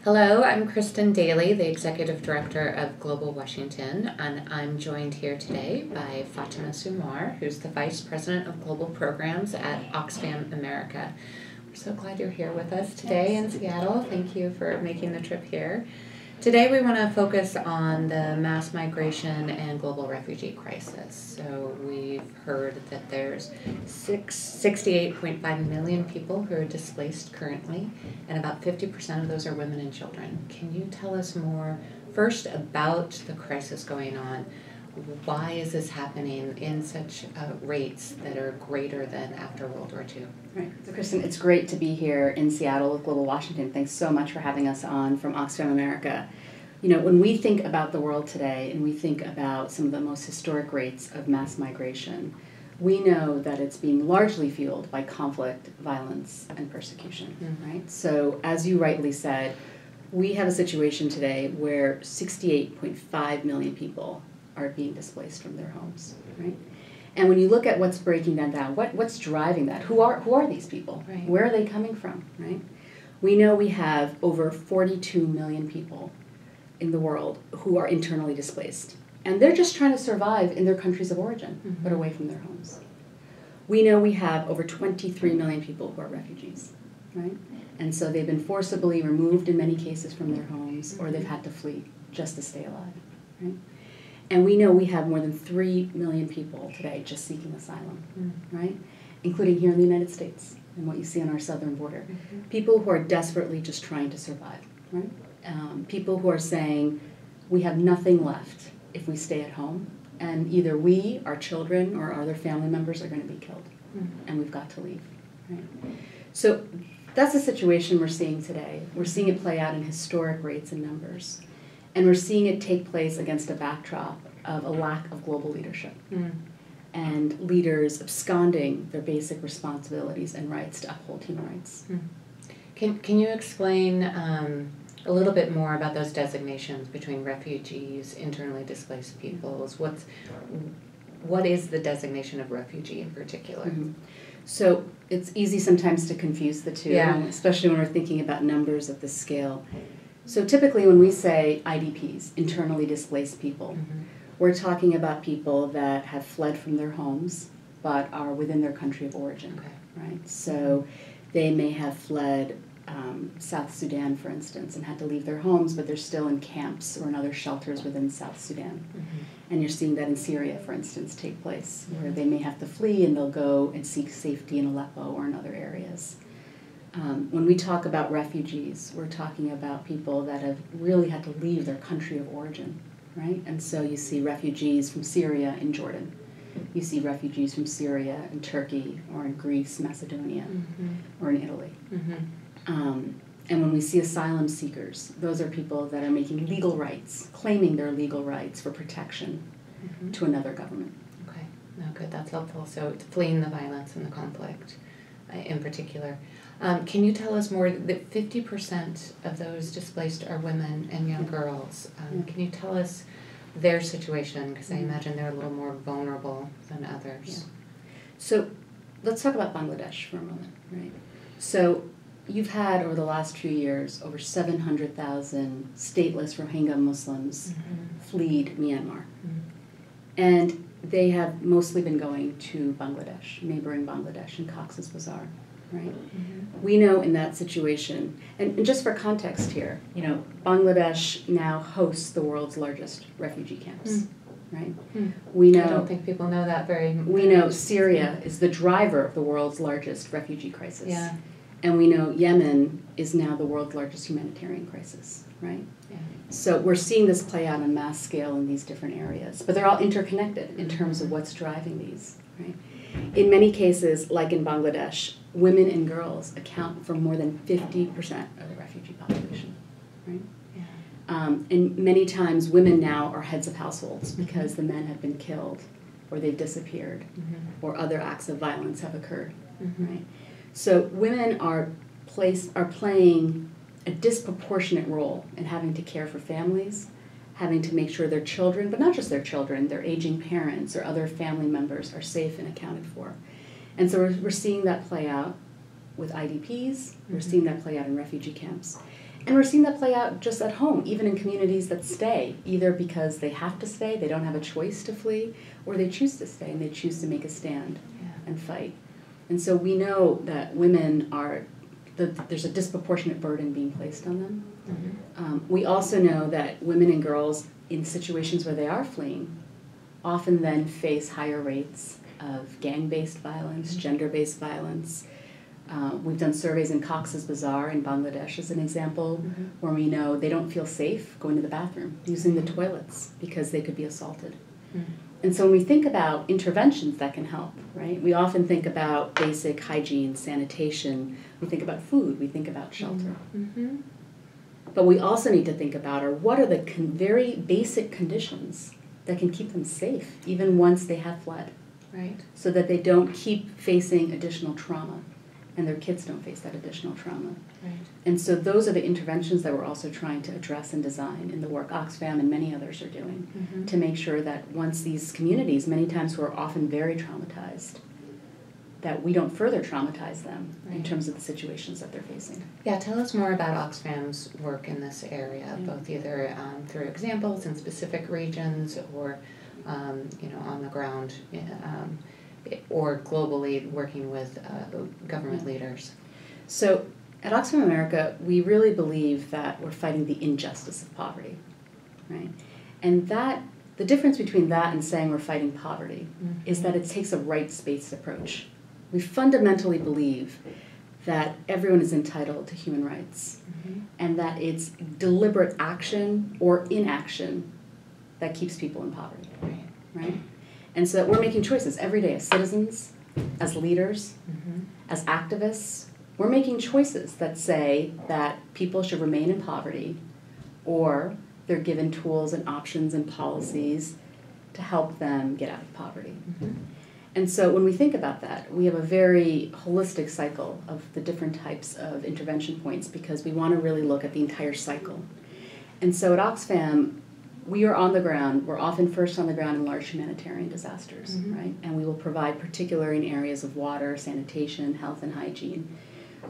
Hello, I'm Kristen Dailey, the Executive Director of Global Washington, and I'm joined here today by Fatema Sumar, who's the Vice President of Global Programs at Oxfam America. We're so glad you're here with us today in Seattle. Thank you for making the trip here. Today we want to focus on the mass migration and global refugee crisis. So we've heard that there's 68.5 million people who are displaced currently, and about 50% of those are women and children. Can you tell us more first about the crisis going on? Why is this happening in such rates that are greater than after World War II? Right. So Kristen, it's great to be here in Seattle with Global Washington. Thanks so much for having us on from Oxfam America. You know, when we think about the world today and we think about some of the most historic rates of mass migration, we know that it's being largely fueled by conflict, violence, and persecution, right? So as you rightly said, we have a situation today where 68.5 million people are being displaced from their homes, right? And when you look at what's breaking that down, what's driving that? Who are these people? Right. Where are they coming from, right? We know we have over 42 million people in the world who are internally displaced. And they're just trying to survive in their countries of origin, but away from their homes. We know we have over 23 million people who are refugees, right? And so they've been forcibly removed in many cases from their homes, or they've had to flee just to stay alive, right? And we know we have more than 3 million people today just seeking asylum, right? Including here in the United States and what you see on our southern border. People who are desperately just trying to survive, right? People who are saying, we have nothing left if we stay at home, and either we, our children, or our other family members are going to be killed, and we've got to leave, right? So that's the situation we're seeing today. We're seeing it play out in historic rates and numbers. And we're seeing it take place against a backdrop of a lack of global leadership and leaders absconding their basic responsibilities and rights to uphold human rights. Can you explain a little bit more about those designations between refugees, internally displaced peoples? What is the designation of refugee in particular? So it's easy sometimes to confuse the two, especially when we're thinking about numbers at this scale. So typically when we say IDPs, internally displaced people, we're talking about people that have fled from their homes but are within their country of origin, right? So they may have fled South Sudan, for instance, and had to leave their homes, but they're still in camps or in other shelters within South Sudan. And you're seeing that in Syria, for instance, take place, where they may have to flee and they'll go and seek safety in Aleppo or in other areas. When we talk about refugees, we're talking about people that have really had to leave their country of origin, right? And so you see refugees from Syria in Jordan. You see refugees from Syria in Turkey or in Greece, Macedonia, or in Italy. And when we see asylum seekers, those are people that are making legal rights, claiming their legal rights for protection to another government. Okay, no, good, that's helpful. So it's fleeing the violence and the conflict in particular. Can you tell us more, that 50% of those displaced are women and young girls. Can you tell us their situation? Because I imagine they're a little more vulnerable than others. So let's talk about Bangladesh for a moment, right? So you've had, over the last few years, over 700,000 stateless Rohingya Muslims fleed Myanmar. And they have mostly been going to Bangladesh, neighboring Bangladesh and Cox's Bazar, right? We know in that situation, and just for context here, you know, Bangladesh now hosts the world's largest refugee camps, right? We know, I don't think people know that very much. We know Syria is the driver of the world's largest refugee crisis. Yeah. And we know Yemen is now the world's largest humanitarian crisis, right? Yeah. So we're seeing this play out on a mass scale in these different areas, but they're all interconnected in terms of what's driving these, right? In many cases, like in Bangladesh, women and girls account for more than 50% of the refugee population, right? Yeah. And many times women now are heads of households because the men have been killed or they've disappeared or other acts of violence have occurred, right? So women are playing a disproportionate role in having to care for families, having to make sure their children, but not just their children, their aging parents or other family members are safe and accounted for. And so we're seeing that play out with IDPs, we're seeing that play out in refugee camps. And we're seeing that play out just at home, even in communities that stay, either because they have to stay, they don't have a choice to flee, or they choose to stay and they choose to make a stand and fight. And so we know that women are, there's a disproportionate burden being placed on them. We also know that women and girls in situations where they are fleeing often then face higher rates of gang-based violence, gender-based violence. We've done surveys in Cox's Bazar in Bangladesh as an example, where we know they don't feel safe going to the bathroom, using the toilets, because they could be assaulted. And so when we think about interventions that can help, right, we often think about basic hygiene, sanitation, we think about food, we think about shelter. But we also need to think about what are the very basic conditions that can keep them safe, even once they have fled, right? So that they don't keep facing additional trauma, and their kids don't face that additional trauma. Right. And so those are the interventions that we're also trying to address and design in the work Oxfam and many others are doing, to make sure that once these communities, many times who are often very traumatized, that we don't further traumatize them in terms of the situations that they're facing. Yeah, tell us more about Oxfam's work in this area, both either through examples in specific regions or on the ground, or globally working with government leaders. So at Oxfam America, we really believe that we're fighting the injustice of poverty, right? And that the difference between that and saying we're fighting poverty is that it takes a rights-based approach. We fundamentally believe that everyone is entitled to human rights, and that it's deliberate action or inaction that keeps people in poverty, right? And so that we're making choices every day as citizens, as leaders, as activists. We're making choices that say that people should remain in poverty, or they're given tools and options and policies to help them get out of poverty. And so when we think about that, we have a very holistic cycle of the different types of intervention points, because we want to really look at the entire cycle. And so at Oxfam, we are on the ground. We're often first on the ground in large humanitarian disasters, right? And we will provide particularly in areas of water, sanitation, health, and hygiene.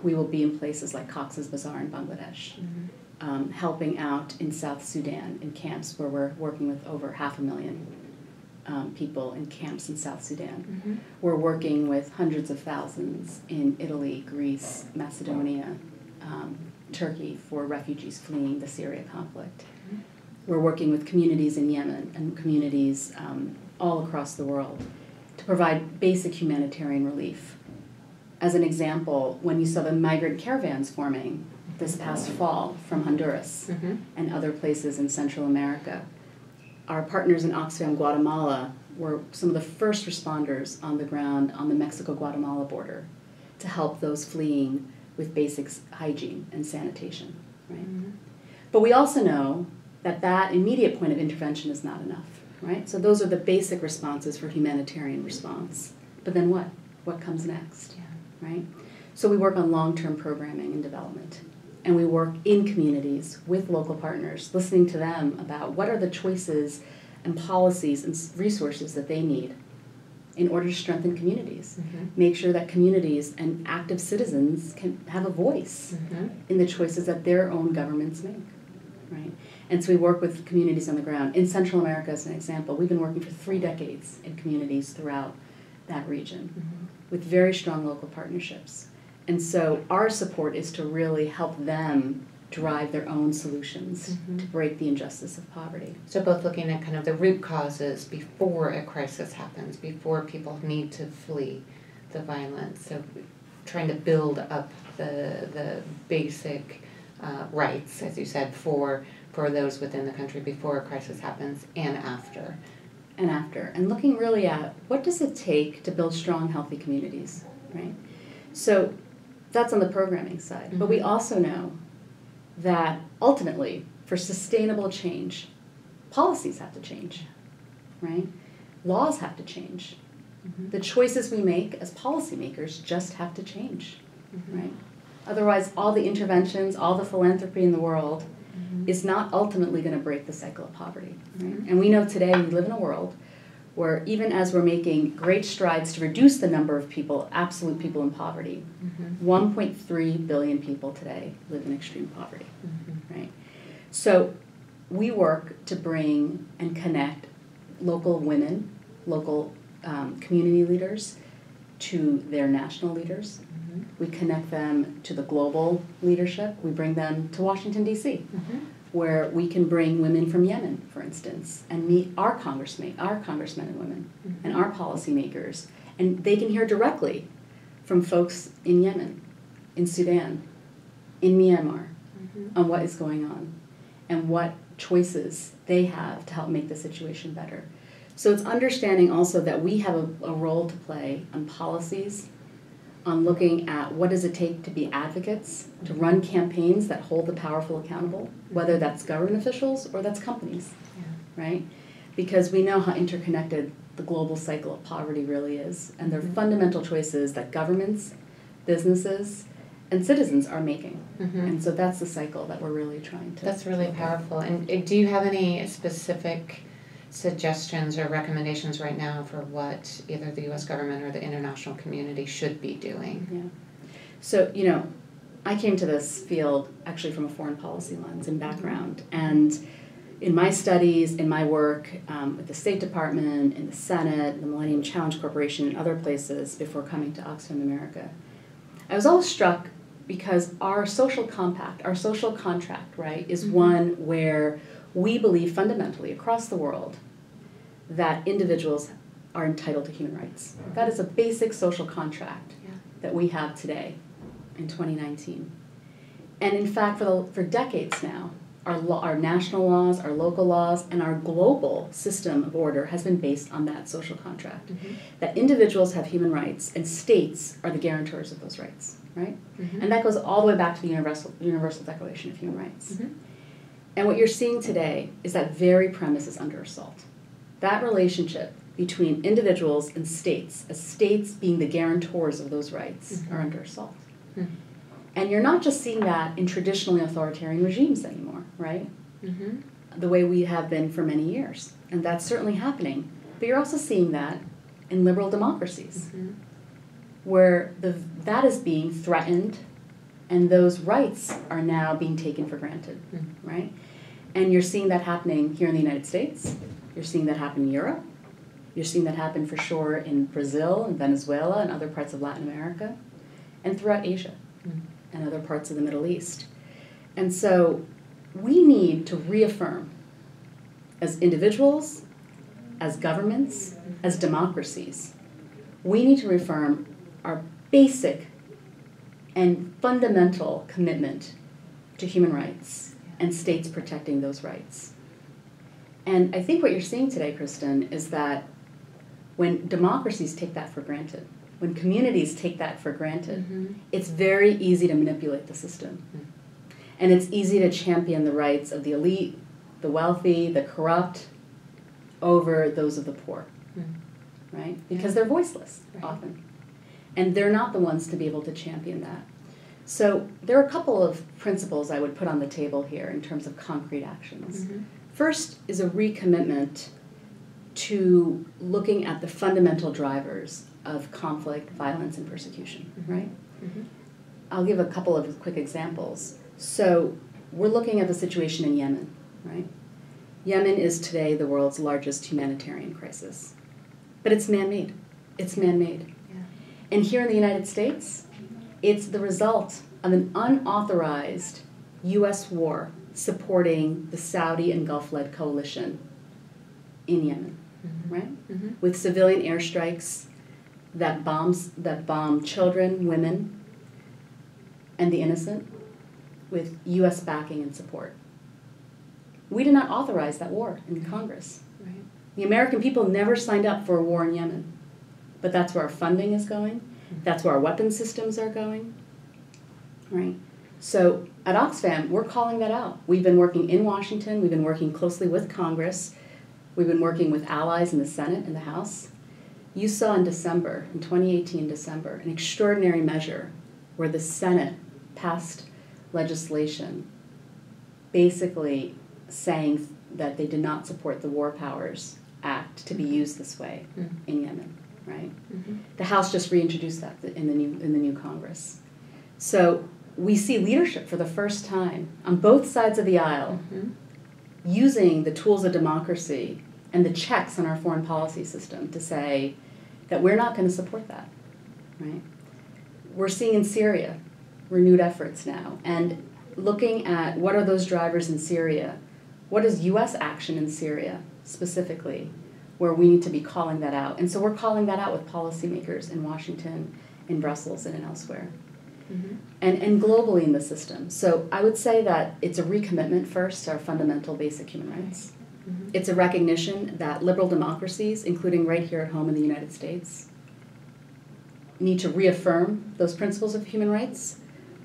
We will be in places like Cox's Bazar in Bangladesh, helping out in South Sudan in camps where we're working with over 500,000 people in camps in South Sudan. We're working with hundreds of thousands in Italy, Greece, Macedonia, Turkey for refugees fleeing the Syria conflict. We're working with communities in Yemen and communities all across the world to provide basic humanitarian relief. As an example, when you saw the migrant caravans forming this past fall from Honduras and other places in Central America, our partners in Oxfam Guatemala were some of the first responders on the ground on the Mexico-Guatemala border to help those fleeing with basic hygiene and sanitation, right? But we also know that that immediate point of intervention is not enough, right? So those are the basic responses for humanitarian response. But then what? What comes next, right? So we work on long-term programming and development. And we work in communities with local partners, listening to them about what are the choices and policies and resources that they need in order to strengthen communities. Make sure that communities and active citizens can have a voice in the choices that their own governments make, right? And so we work with communities on the ground. In Central America, as an example, we've been working for 3 decades in communities throughout that region with very strong local partnerships. And so our support is to really help them drive their own solutions to break the injustice of poverty. So both looking at kind of the root causes before a crisis happens, before people need to flee the violence. So trying to build up the basic rights, as you said, for those within the country before a crisis happens and after. And looking really at what does it take to build strong, healthy communities, right? So that's on the programming side. But we also know that ultimately, for sustainable change, policies have to change, right? Laws have to change. The choices we make as policymakers just have to change, right? Otherwise, all the interventions, all the philanthropy in the world is not ultimately going to break the cycle of poverty, right? And we know today we live in a world where even as we're making great strides to reduce the number of people, absolute people in poverty, 1.3 billion people today live in extreme poverty. So we work to bring and connect local women, local community leaders to their national leaders. Mm-hmm. We connect them to the global leadership. We bring them to Washington, D.C., Mm-hmm. where we can bring women from Yemen, for instance, and meet our congressmen and women, Mm-hmm. and our policymakers. And they can hear directly from folks in Yemen, in Sudan, in Myanmar, Mm-hmm. on what is going on and what choices they have to help make the situation better. So it's understanding also that we have a role to play on policies, on looking at what does it take to be advocates, to run campaigns that hold the powerful accountable, whether that's government officials or that's companies, Yeah. right? Because we know how interconnected the global cycle of poverty really is, and there are Mhm. fundamental choices that governments, businesses, and citizens are making. Mm-hmm. And so that's the cycle that we're really trying to. That's really powerful. And do you have any specific suggestions or recommendations right now for what either the U.S. government or the international community should be doing? Yeah. So, you know, I came to this field actually from a foreign policy lens and background. And in my studies, in my work with the State Department, in the Senate, the Millennium Challenge Corporation, and other places before coming to Oxfam America, I was always struck because our social compact, our social contract, right, is Mm-hmm. one where we believe fundamentally across the world that individuals are entitled to human rights. That is a basic social contract Yeah. that we have today in 2019. And in fact, for decades now, our national laws, our local laws, and our global system of order has been based on that social contract. Mm-hmm. That individuals have human rights and states are the guarantors of those rights, right? Mm-hmm. And that goes all the way back to the Universal Declaration of Human Rights. Mm-hmm. And what you're seeing today is that very premise is under assault. That relationship between individuals and states, as states being the guarantors of those rights, Mm-hmm. are under assault. Mm-hmm. And you're not just seeing that in traditionally authoritarian regimes anymore, right? Mm-hmm. The way we have been for many years. And that's certainly happening. But you're also seeing that in liberal democracies, Mm-hmm. where that is being threatened and those rights are now being taken for granted, Mm-hmm. right? And you're seeing that happening here in the United States. You're seeing that happen in Europe. You're seeing that happen for sure in Brazil and Venezuela and other parts of Latin America and throughout Asia Mm-hmm. and other parts of the Middle East. And so we need to reaffirm as individuals, as governments, as democracies, we need to reaffirm our basic and fundamental commitment to human rights and states protecting those rights. And I think what you're seeing today, Kristen, is that when democracies take that for granted, when communities take that for granted, Mm-hmm. it's very easy to manipulate the system. And it's easy to champion the rights of the elite, the wealthy, the corrupt, over those of the poor, right? Because they're voiceless, Right. often. And they're not the ones to be able to champion that. So there are a couple of principles I would put on the table here in terms of concrete actions. Mm-hmm. First is a recommitment to looking at the fundamental drivers of conflict, violence, and persecution, Mm-hmm. right? Mm-hmm. I'll give a couple of quick examples. So we're looking at the situation in Yemen, right? Yemen is today the world's largest humanitarian crisis. But it's man-made. It's man-made. Yeah. And here in the United States, it's the result of an unauthorized U.S. war supporting the Saudi and Gulf-led coalition in Yemen, Mm-hmm. right? Mm-hmm. With civilian airstrikes that bomb children, women, and the innocent, with U.S. backing and support. We did not authorize that war in Congress. Right. The American people never signed up for a war in Yemen. But that's where our funding is going. That's where our weapon systems are going. Right? So at Oxfam, we're calling that out. We've been working in Washington. We've been working closely with Congress. We've been working with allies in the Senate and the House. You saw in December, in 2018 December, an extraordinary measure where the Senate passed legislation basically saying that they did not support the War Powers Act to be used this way in Yemen, right? Mm-hmm. The House just reintroduced that in the new Congress. So we see leadership for the first time on both sides of the aisle using the tools of democracy and the checks on our foreign policy system to say that we're not going to support that, right? We're seeing in Syria renewed efforts now, and looking at what are those drivers in Syria, what is U.S. action in Syria specifically, where we need to be calling that out. And so we're calling that out with policymakers in Washington, in Brussels, and elsewhere. And globally in the system. So I would say that it's a recommitment first to our fundamental basic human rights. It's a recognition that liberal democracies, including right here at home in the United States, need to reaffirm those principles of human rights,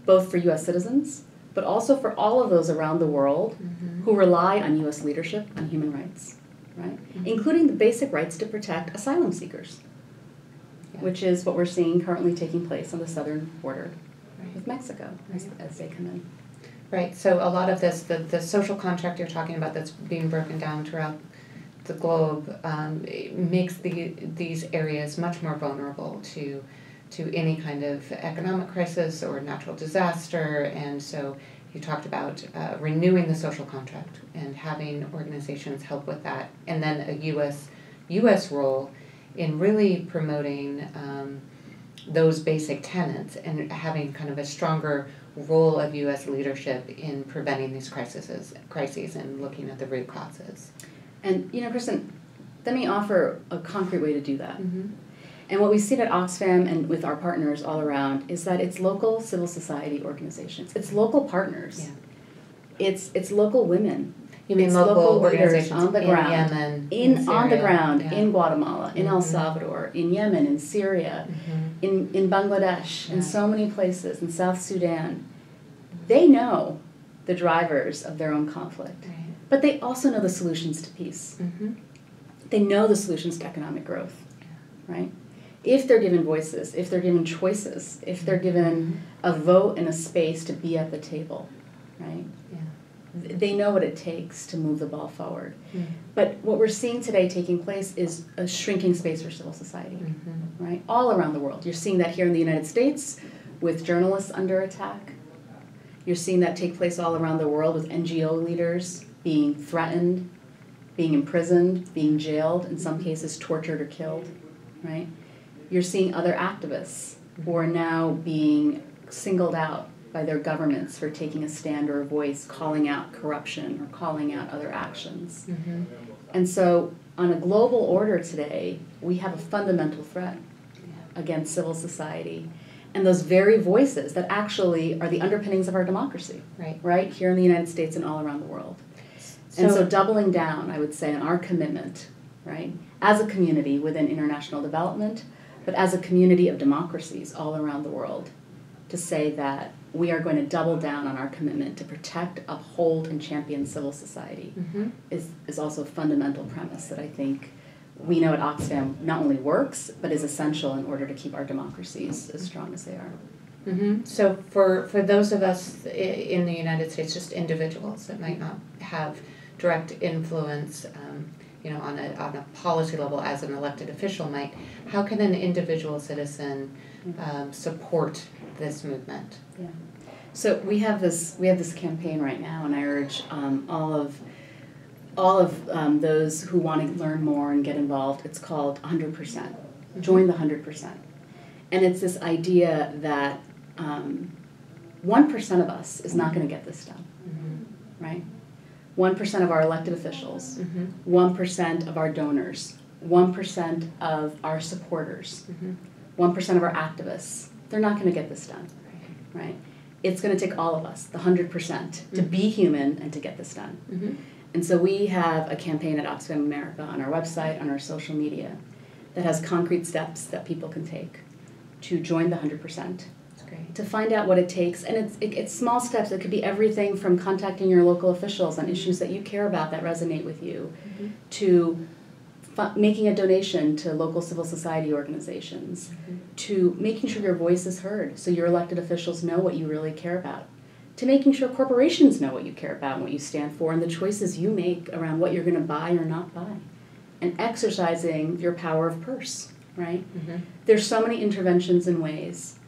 both for U.S. citizens, but also for all of those around the world who rely on U.S. leadership on human rights, right? Including the basic rights to protect asylum seekers, which is what we're seeing currently taking place on the southern border with Mexico as they come in. Right, so a lot of this, the social contract you're talking about that's being broken down throughout the globe, it makes these areas much more vulnerable to any kind of economic crisis or natural disaster. And so you talked about renewing the social contract and having organizations help with that, and then a U.S. role in really promoting those basic tenets and having kind of a stronger role of U.S. leadership in preventing these crises and looking at the root causes. And, Kristen, let me offer a concrete way to do that. And what we see at Oxfam and with our partners all around is that it's local civil society organizations. It's local partners. Yeah. It's local women. You mean local organizations on the ground, Yemen, in Syria, on the ground, in Guatemala, in El Salvador, in Yemen, in Syria, in Bangladesh, in so many places, in South Sudan. They know the drivers of their own conflict, but they also know the solutions to peace. They know the solutions to economic growth, right? If they're given voices, if they're given choices, if they're given a vote and a space to be at the table, right? They know what it takes to move the ball forward. But what we're seeing today taking place is a shrinking space for civil society, right? All around the world. You're seeing that here in the United States with journalists under attack. You're seeing that take place all around the world with NGO leaders being threatened, being imprisoned, being jailed, in some cases tortured or killed, right? You're seeing other activists who are now being singled out by their governments for taking a stand or a voice, calling out corruption or calling out other actions. And so on a global order today, we have a fundamental threat against civil society and those very voices that actually are the underpinnings of our democracy, right here in the United States and all around the world. And so doubling down, I would say, on our commitment, right, as a community within international development, but as a community of democracies all around the world, to say that we are going to double down on our commitment to protect, uphold, and champion civil society is also a fundamental premise that I think we know at Oxfam not only works, but is essential in order to keep our democracies as strong as they are. So for those of us in the United States, just individuals that might not have direct influence on a policy level as an elected official might, how can an individual citizen support this movement? So we have this campaign right now, and I urge all of those who want to learn more and get involved. It's called 100%. Join the 100%. And it's this idea that 1% of us is not going to get this done, right? 1% of our elected officials, 1% of our donors, 1% of our supporters, 1% of our activists, they're not going to get this done, right? It's going to take all of us, the 100%, to be human and to get this done. And so we have a campaign at Oxfam America on our website, on our social media, that has concrete steps that people can take to join the 100%. To find out what it takes, and it's small steps. It could be everything from contacting your local officials on issues that you care about that resonate with you, to making a donation to local civil society organizations, to making sure your voice is heard so your elected officials know what you really care about, to making sure corporations know what you care about and what you stand for and the choices you make around what you're going to buy or not buy, and exercising your power of purse, right? There's so many interventions and ways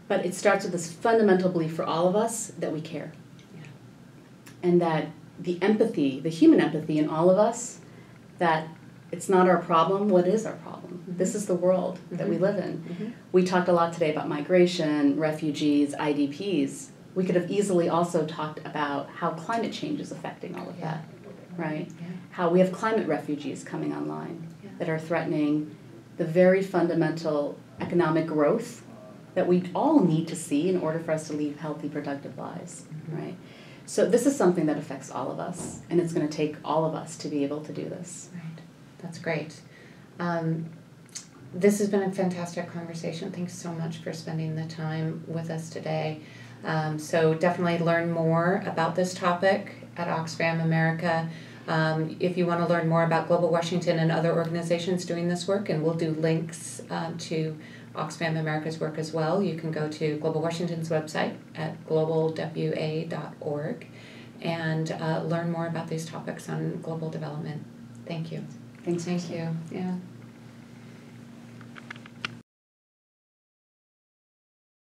But it starts with this fundamental belief for all of us that we care. Yeah. And that the empathy, the human empathy in all of us, that it's not our problem, what is our problem? Mm-hmm. This is the world that we live in. Mm-hmm. We talked a lot today about migration, refugees, IDPs. We could have easily also talked about how climate change is affecting all of that, right? Yeah. How we have climate refugees coming online that are threatening the very fundamental economic growth that we all need to see in order for us to lead healthy, productive lives, right? So this is something that affects all of us, and it's going to take all of us to be able to do this. Right. That's great. This has been a fantastic conversation. Thanks so much for spending the time with us today. So definitely learn more about this topic at Oxfam America. If you want to learn more about Global Washington and other organizations doing this work, and we'll do links to Oxfam America's work as well, you can go to Global Washington's website at globalwa.org and learn more about these topics on global development. Thank you. Thanks. Thank you. Yeah.